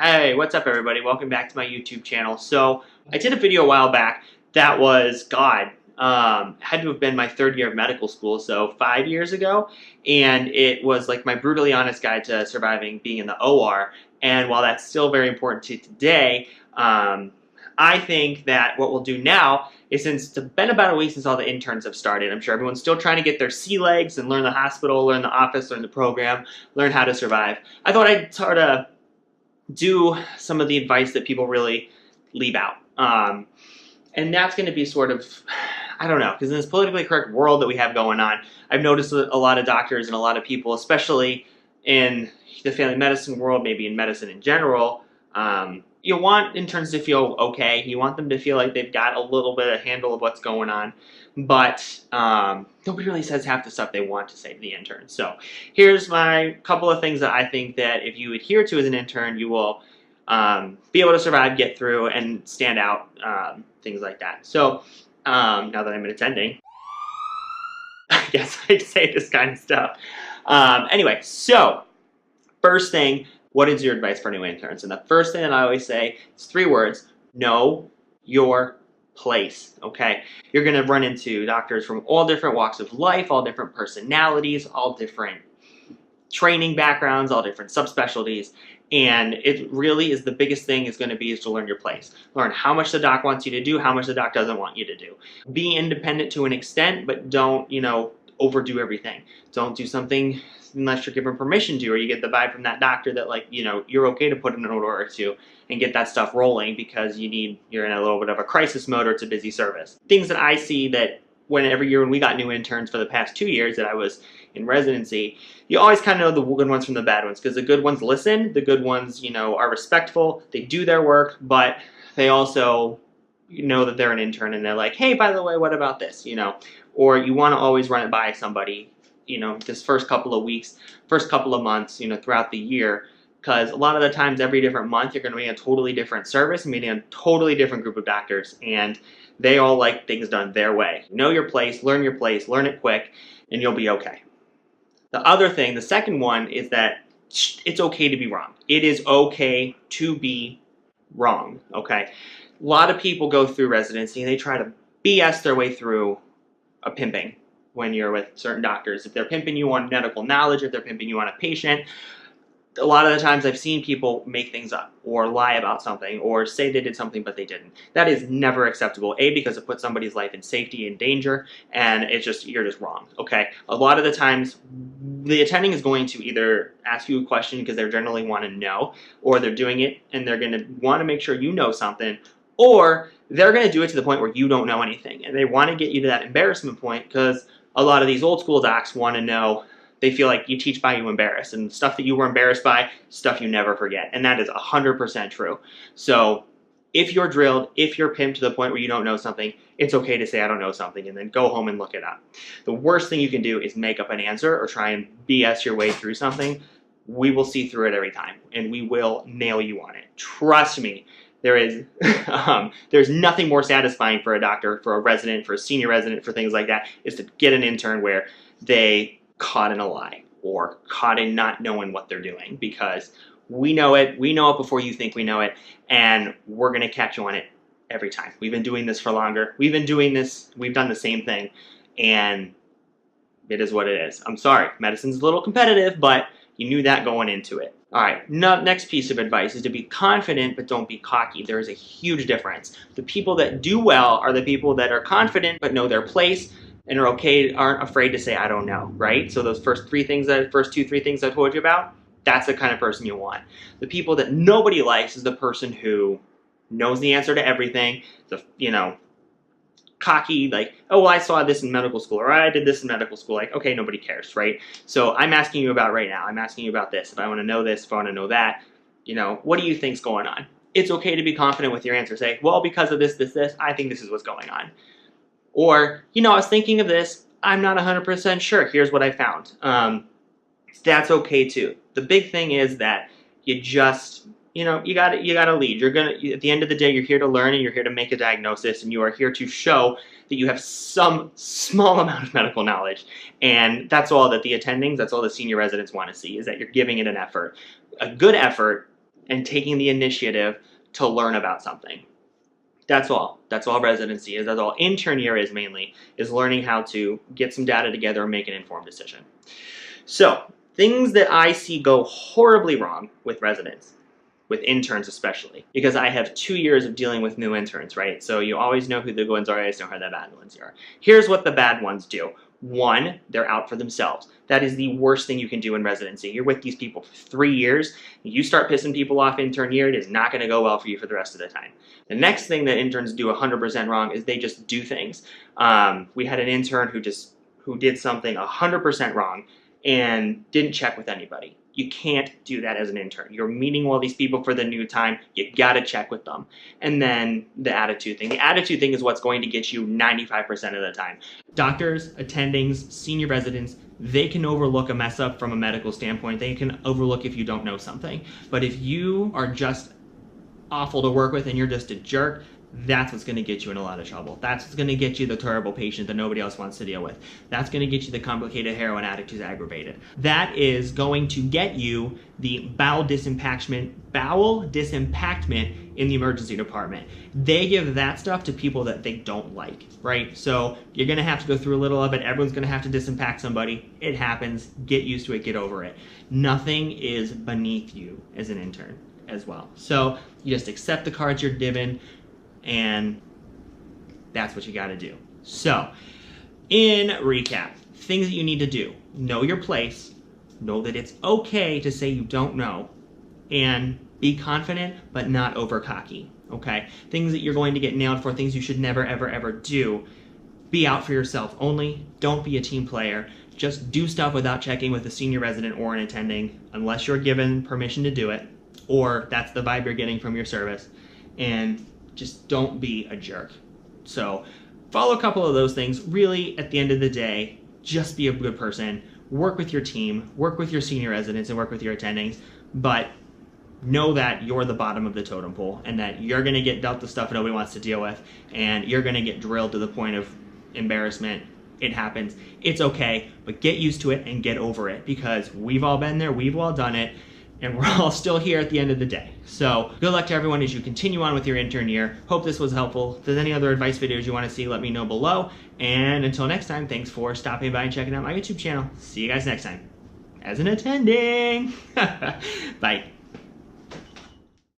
Hey, what's up everybody? Welcome back to my YouTube channel. So I did a video a while back that was, had to have been my third year of medical school, so 5 years ago. And it was like my brutally honest guide to surviving being in the OR. And while that's still very important to today, I think that what we'll do now is, since it's been about a week since all the interns have started, I'm sure everyone's still trying to get their sea legs and learn the hospital, learn the office, learn the program, learn how to survive. I thought I'd sort of do some of the advice that people really leave out. And that's going to be sort of, I don't know, because in this politically correct world that we have going on, I've noticed that a lot of doctors and a lot of people, especially in the family medicine world, maybe in medicine in general, you want interns to feel okay. You want them to feel like they've got a little bit of handle of what's going on. But nobody really says half the stuff they want to say to the intern. So here's my couple of things that I think that if you adhere to as an intern, you will be able to survive, get through, and stand out, things like that. So now that I'm an attending, I guess I say this kind of stuff. Anyway, so first thing, what is your advice for new interns? And the first thing that I always say is 3 words: know your place. Okay, you're going to run into doctors from all different walks of life, all different personalities, all different training backgrounds, all different subspecialties, and it really is the biggest thing is going to be is to learn your place. Learn how much the doc wants you to do, how much the doc doesn't want you to do. Be independent to an extent, but don't, overdo everything. Don't do something unless you're given permission to, or you get the vibe from that doctor that, like, you're okay to put in an order or two and get that stuff rolling because you're in a little bit of a crisis mode or it's a busy service. Things that I see that every year when we got new interns for the past 2 years that I was in residency, you always kind of know the good ones from the bad ones, because the good ones listen, the good ones, are respectful, they do their work, but they also know that they're an intern and they're like, hey, by the way, what about this, or you want to always run it by somebody, this first couple of weeks, first couple of months, throughout the year, because a lot of the times every different month you're going to be in a totally different service, meeting a totally different group of doctors, and they all like things done their way. Know your place, learn it quick, and you'll be okay. The other thing, the second one, is that it's okay to be wrong. It is okay to be wrong, okay? A lot of people go through residency and they try to BS their way through a pimping when you're with certain doctors. If they're pimping you on medical knowledge, if they're pimping you on a patient, a lot of the times I've seen people make things up or lie about something or say they did something but they didn't. That is never acceptable. A, because it puts somebody's life in safety and danger, and you're just wrong, okay? A lot of the times the attending is going to either ask you a question because they generally want to know, or they're doing it and they're going to want to make sure you know something, or they're going to do it to the point where you don't know anything, and they want to get you to that embarrassment point, because a lot of these old school docs want to know. They feel like you teach by you embarrass, and stuff that you were embarrassed by, stuff you never forget. And that is 100% true. So if you're drilled, if you're pimped to the point where you don't know something, it's okay to say I don't know something and then go home and look it up. The worst thing you can do is make up an answer or try and BS your way through something. We will see through it every time, and we will nail you on it. Trust me. There's nothing more satisfying for a doctor, for a resident, for a senior resident, for things like that, is to get an intern where they caught in a lie or caught in not knowing what they're doing, because we know it before you think we know it, and we're going to catch you on it every time. We've been doing this for longer. We've done the same thing, and it is what it is. I'm sorry, medicine's a little competitive, but you knew that going into it. All right, next piece of advice is to be confident, but don't be cocky. There is a huge difference. The people that do well are the people that are confident but know their place and aren't afraid to say, I don't know, right? So those first 3 things, first 2, 3 things I told you about, that's the kind of person you want. The people that nobody likes is the person who knows the answer to everything, cocky, like, oh, well, I saw this in medical school, or I did this in medical school. Like, okay, nobody cares, right? So I'm asking you about right now. I'm asking you about this. If I want to know this, if I want to know that, what do you think's going on? It's okay to be confident with your answer. Say, well, because of this, I think this is what's going on. Or, I was thinking of this, I'm not 100% sure, here's what I found. That's okay too. The big thing is that you just, you gotta lead. At the end of the day, you're here to learn and you're here to make a diagnosis, and you are here to show that you have some small amount of medical knowledge. And that's all that the attendings, that's all the senior residents want to see, is that you're giving it an effort. A good effort and taking the initiative to learn about something. That's all. That's all residency is. That's all intern year is mainly, is learning how to get some data together and make an informed decision. So, things that I see go horribly wrong with residents, with interns especially, because I have 2 years of dealing with new interns, right? So you always know who the good ones are, you always know who the bad ones are. Here's what the bad ones do. One, they're out for themselves. That is the worst thing you can do in residency. You're with these people for 3 years. You start pissing people off intern year, it is not going to go well for you for the rest of the time. The next thing that interns do 100% wrong is they just do things. We had an intern who did something 100% wrong and didn't check with anybody. You can't do that as an intern. You're meeting all these people for the new time. You gotta check with them. And then the attitude thing. The attitude thing is what's going to get you 95% of the time. Doctors, attendings, senior residents, they can overlook a mess up from a medical standpoint. They can overlook if you don't know something. But if you are just awful to work with and you're just a jerk, that's what's going to get you in a lot of trouble. That's what's going to get you the terrible patient that nobody else wants to deal with. That's going to get you the complicated heroin addict who's aggravated. That is going to get you the bowel disimpactment in the emergency department. They give that stuff to people that they don't like, right? So you're going to have to go through a little of it. Everyone's going to have to disimpact somebody. It happens. Get used to it. Get over it. Nothing is beneath you as an intern as well. So you just accept the cards you're given, and that's what you got to do. So, in recap, things that you need to do. Know your place. Know that it's okay to say you don't know. And be confident, but not over cocky. Okay? Things that you're going to get nailed for, things you should never, ever, ever do. Be out for yourself only. Don't be a team player. Just do stuff without checking with a senior resident or an attending, unless you're given permission to do it, or that's the vibe you're getting from your service. And just don't be a jerk. So follow a couple of those things. Really, at the end of the day, just be a good person. Work with your team, work with your senior residents, and work with your attendings. But know that you're the bottom of the totem pole and that you're going to get dealt the stuff nobody wants to deal with, and you're going to get drilled to the point of embarrassment. It happens. It's okay, but get used to it and get over it, because we've all been there, we've all done it, and we're all still here at the end of the day. So good luck to everyone as you continue on with your intern year. Hope this was helpful. If there's any other advice videos you want to see, let me know below. And until next time, thanks for stopping by and checking out my YouTube channel. See you guys next time. As an attending. Bye.